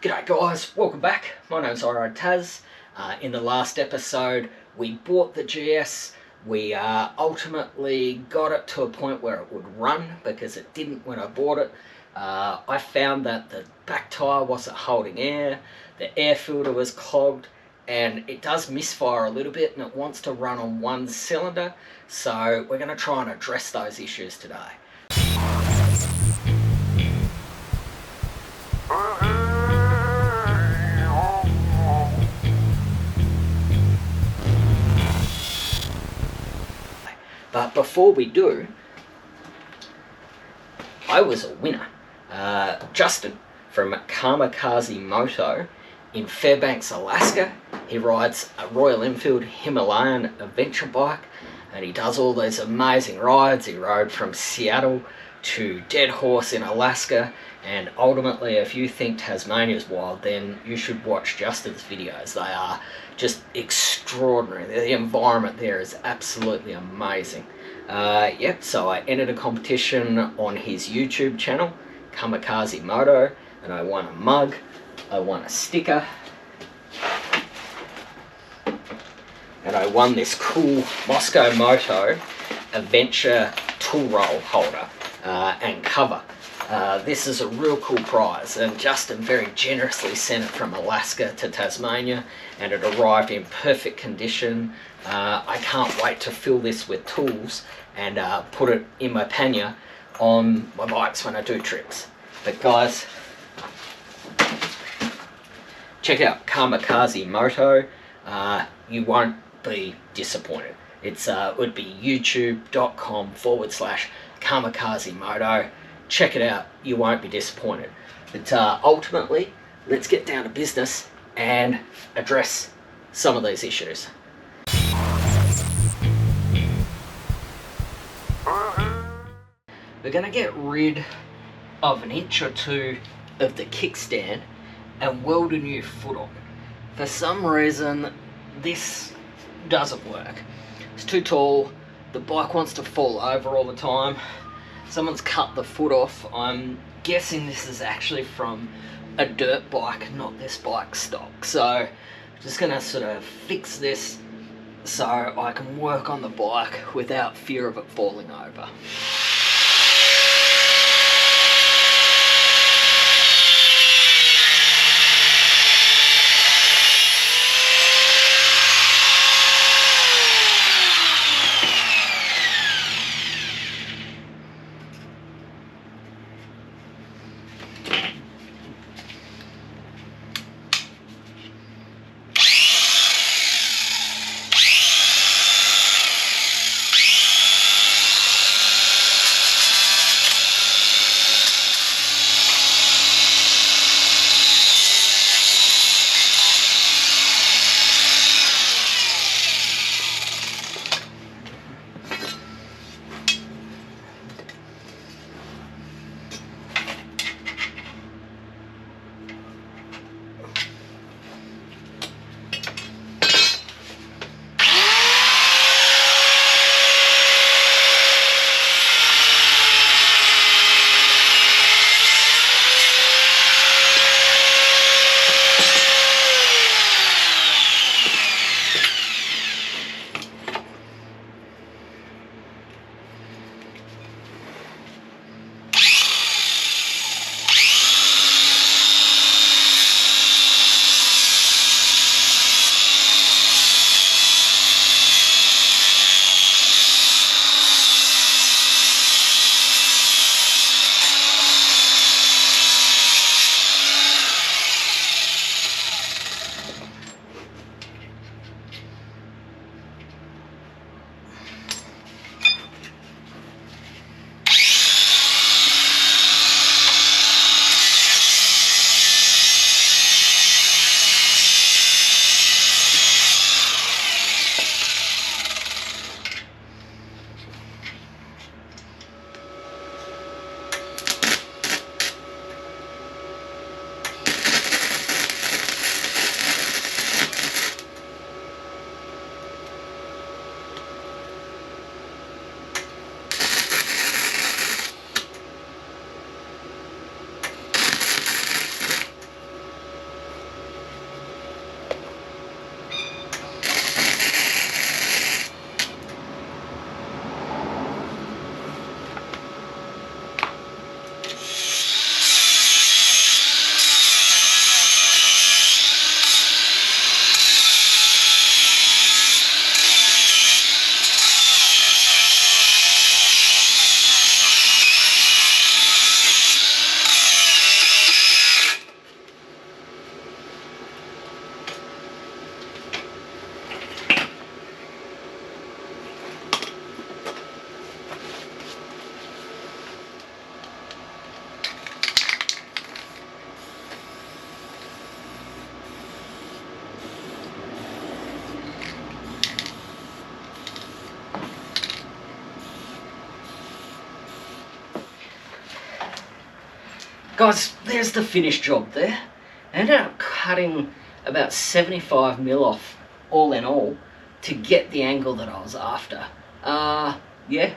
G'day guys, welcome back. My name's Taz. In the last episode we bought the GS. We ultimately got it to a point where it would run because it didn't when I bought it. I found that the back tyre wasn't holding air, the air filter was clogged, and it does misfire a little bit and it wants to run on one cylinder. So we're going to try and address those issues today. But before we do, I was a winner. Justin from Kamikaze Moto in Fairbanks, Alaska. He rides a Royal Enfield Himalayan adventure bike and he does all these amazing rides. He rode from Seattle to Dead Horse in Alaska, and ultimately if you think Tasmania's wild, then you should watch Justin's videos. They are just extraordinary. The environment there is absolutely amazing. So I entered a competition on his YouTube channel, Kamikaze Moto, and I won a mug, I won a sticker, and I won this cool Mosko Moto Adventure Tool Roll holder and cover. This is a real cool prize, and Justin very generously sent it from Alaska to Tasmania, and it arrived in perfect condition. I can't wait to fill this with tools and put it in my pannier on my bikes when I do trips. But guys, check out Kamikaze Moto. You won't be disappointed. It would be youtube.com/Kamikaze Moto. Check it out, you won't be disappointed. But ultimately, let's get down to business and address some of these issues. We're going to get rid of an inch or two of the kickstand and weld a new foot on. For some reason, this doesn't work. It's too tall, the bike wants to fall over all the time. Someone's cut the foot off. I'm guessing this is actually from a dirt bike, not this bike stock. So I'm just going to sort of fix this so I can work on the bike without fear of it falling over. Guys, there's the finished job there. I ended up cutting about 75mm off, all in all, to get the angle that I was after. Yeah,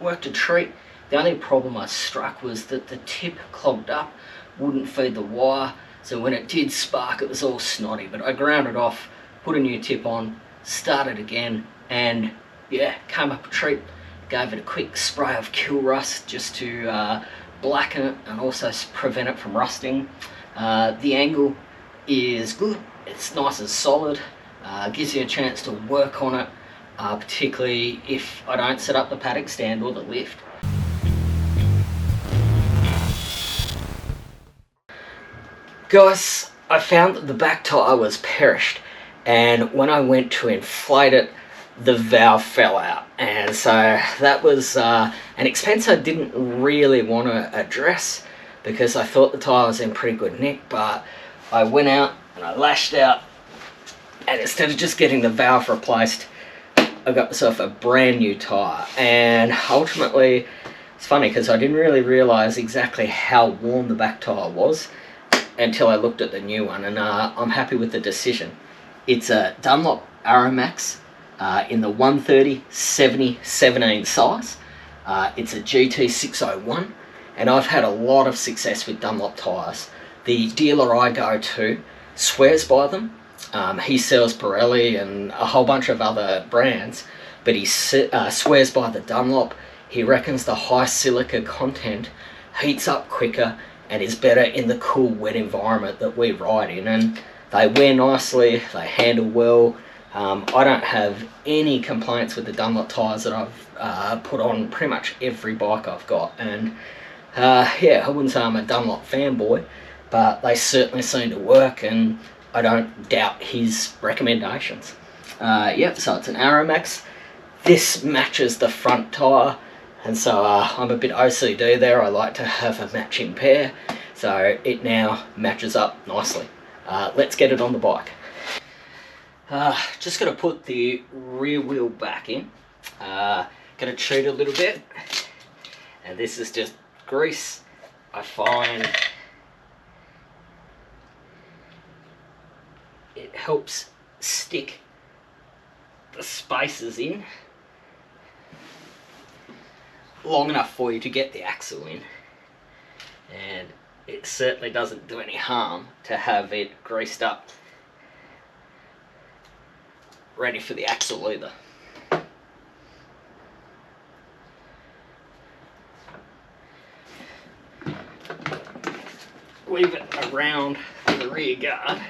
worked a treat. The only problem I struck was that the tip clogged up, wouldn't feed the wire, so when it did spark it was all snotty, but I ground it off, put a new tip on, started again, and yeah, came up a treat. Gave it a quick spray of kill rust just to blacken it and also prevent it from rusting. The angle is good, it's nice and solid, gives you a chance to work on it, particularly if I don't set up the paddock stand or the lift. Guys, I found that the back tyre was perished, and when I went to inflate it, the valve fell out, and so that was an expense I didn't really want to address because I thought the tyre was in pretty good nick, but I went out and I lashed out, and instead of just getting the valve replaced, I got myself a brand new tyre. And ultimately, it's funny because I didn't really realise exactly how warm the back tyre was until I looked at the new one, and I'm happy with the decision. It's a Dunlop Aeromax in the 130/70/17 size. It's a GT601, and I've had a lot of success with Dunlop tyres. The dealer I go to swears by them. He sells Pirelli and a whole bunch of other brands, but he swears by the Dunlop. He reckons the high silica content heats up quicker and is better in the cool, wet environment that we ride in, and they wear nicely, they handle well. I don't have any complaints with the Dunlop tyres that I've put on pretty much every bike I've got, and yeah, I wouldn't say I'm a Dunlop fanboy, but they certainly seem to work, and I don't doubt his recommendations. Yep, so it's an Aeromax. This matches the front tyre, and so I'm a bit OCD there. I like to have a matching pair, so it now matches up nicely. Let's get it on the bike. Just going to put the rear wheel back in. Going to treat it a little bit, and this is just grease. I find it helps stick the spaces in long enough for you to get the axle in, and it certainly doesn't do any harm to have it greased up ready for the axle either. Weave it around the rear guard.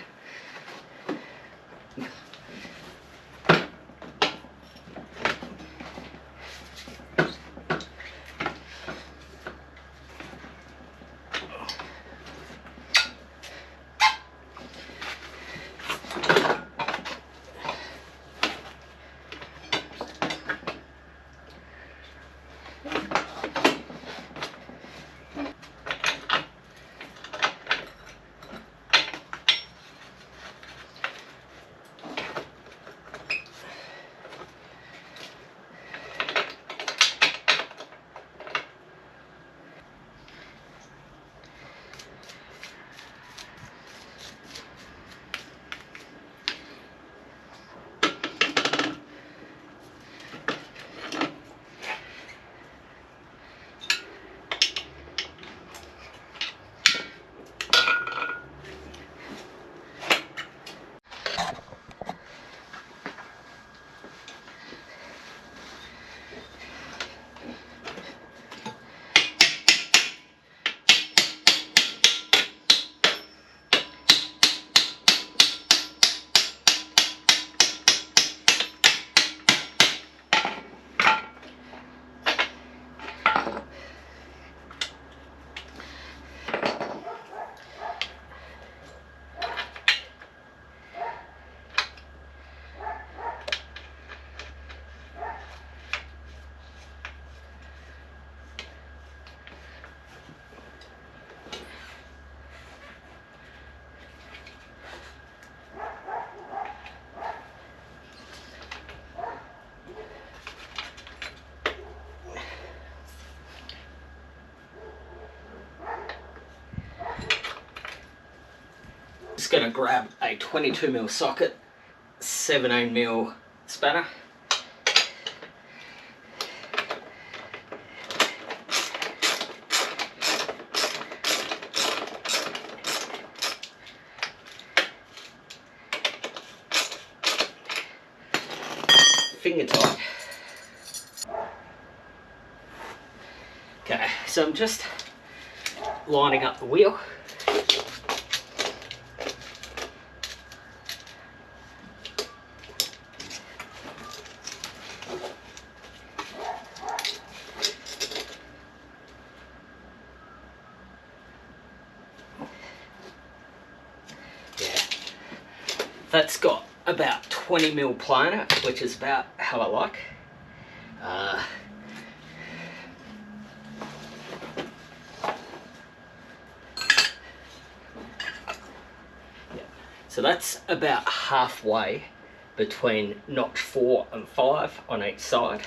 just going to grab a 22mm socket, 17mm spanner. Finger tight. Okay, so I'm just lining up the wheel. Yeah, that's got about 20mm play in it, which is about how I like. So that's about halfway between notch 4 and 5 on each side.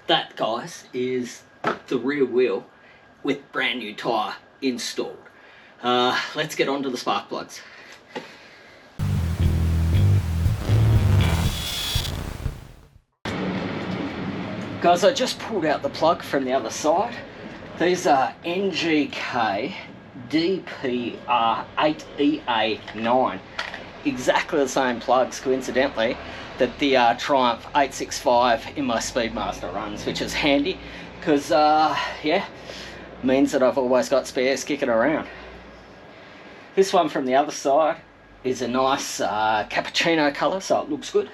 That, guys, is the rear wheel with brand new tyre installed. Let's get on to the spark plugs. Guys, I just pulled out the plug from the other side. These are NGK DPR8EA9. Exactly the same plugs, coincidentally, that the Triumph 865 in my Speedmaster runs, which is handy because, yeah, means that I've always got spares kicking around. This one from the other side is a nice cappuccino colour, so it looks good.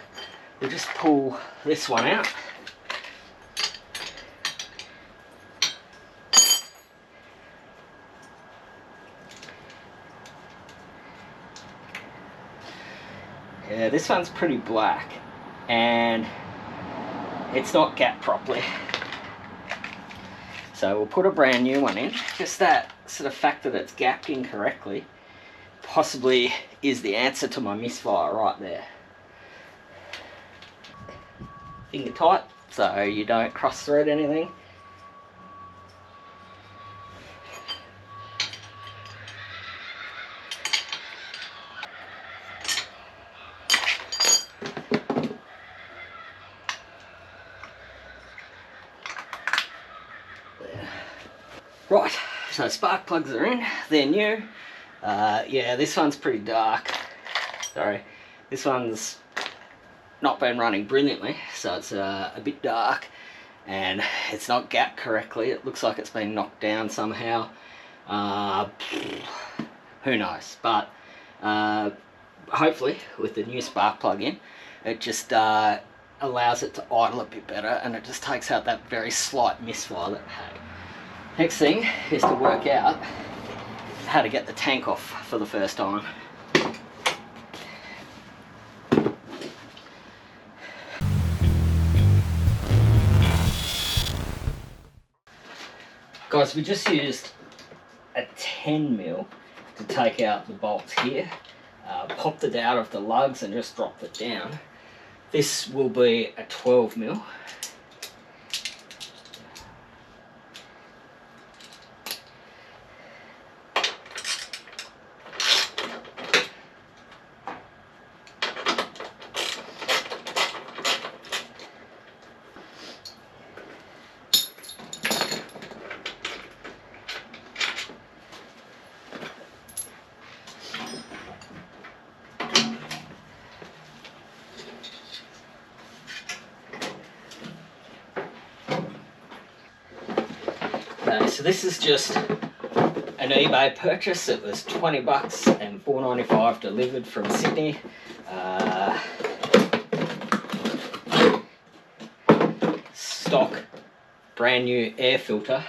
We'll just pull this one out. Yeah, this one's pretty black and it's not gapped properly. So we'll put a brand new one in. Just that sort of fact that it's gapped incorrectly possibly is the answer to my misfire right there. Finger tight so you don't cross thread anything. Right, so spark plugs are in, they're new. Yeah, this one's pretty dark. Sorry, this one's not been running brilliantly, so it's a bit dark and it's not gapped correctly. It looks like it's been knocked down somehow. Who knows, but hopefully with the new spark plug in, it just allows it to idle a bit better and it just takes out that very slight misfire that it had. Next thing is to work out how to get the tank off for the first time. Guys, we just used a 10mm to take out the bolts here. Popped it out of the lugs and just dropped it down. This will be a 12mm. So this is just an eBay purchase. It was 20 bucks and $4.95 delivered from Sydney. Stock brand new air filter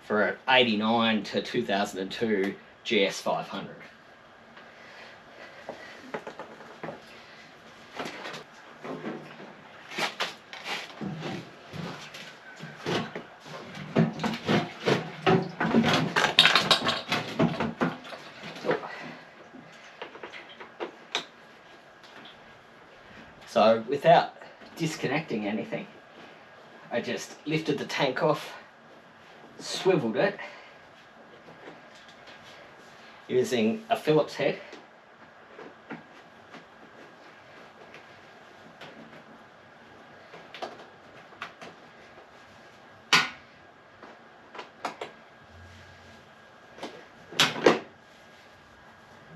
for an 89 to 2002 GS500. So without disconnecting anything, I just lifted the tank off, swiveled it using a Phillips head.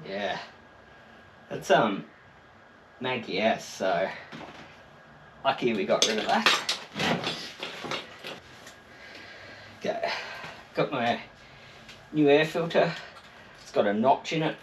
Yeah, that's Maggie S, so lucky we got rid of that. Okay, got my new air filter. It's got a notch in it.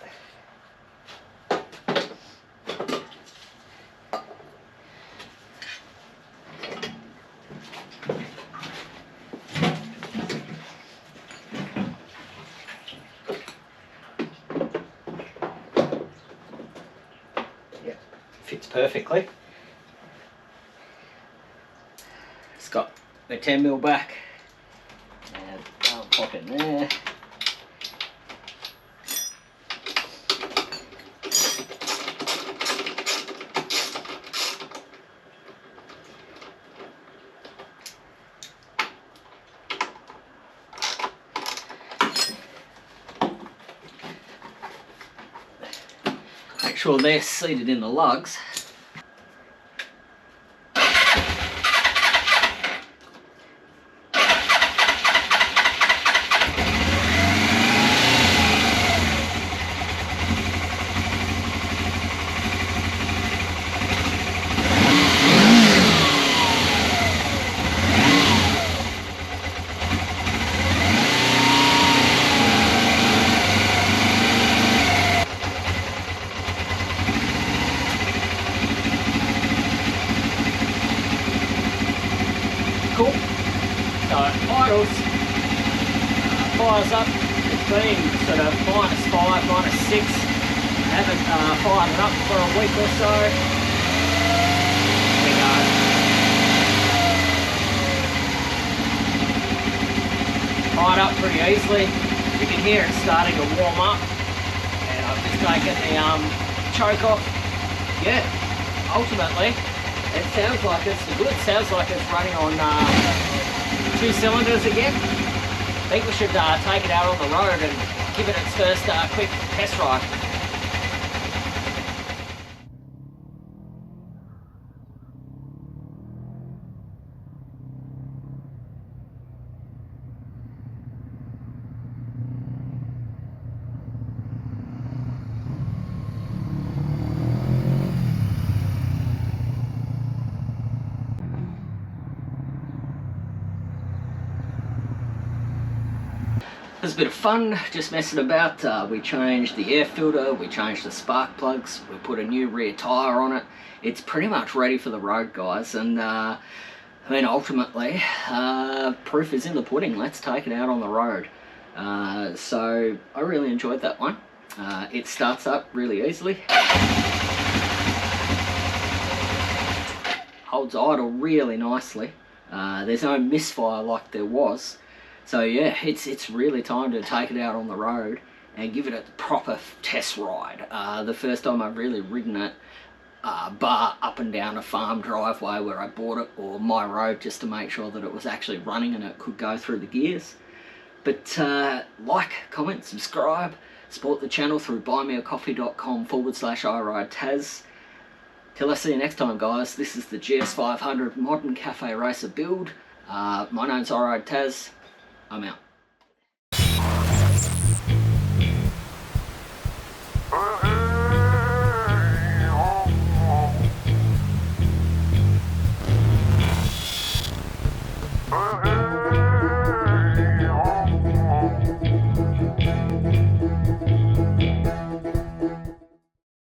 Fits perfectly. It's got the 10mm back, and I'll pop in there. Make sure they're seated in the lugs. Cool. So it idles, fires up. It's been sort of -5, -6. I haven't fired it up for a week or so. There we go. Fired up pretty easily. You can hear it starting to warm up. And I've just taken the choke off. Yeah, ultimately, it sounds like it's good. Sounds like it's running on 2 cylinders again. I think we should take it out on the road and give it its first quick test ride. It was a bit of fun, just messing about. We changed the air filter, we changed the spark plugs, we put a new rear tyre on it. It's pretty much ready for the road, guys, and I mean, ultimately, proof is in the pudding. Let's take it out on the road. So I really enjoyed that one. It starts up really easily. Holds idle really nicely. There's no misfire like there was. So yeah, it's really time to take it out on the road and give it a proper test ride. The first time I've really ridden it, bar up and down a farm driveway where I bought it, or my road, just to make sure that it was actually running and it could go through the gears. But like, comment, subscribe, support the channel through buymeacoffee.com/iRideTaz. Till I see you next time, guys, this is the GS500 Modern Cafe Racer build. My name's iRideTaz. I'm out.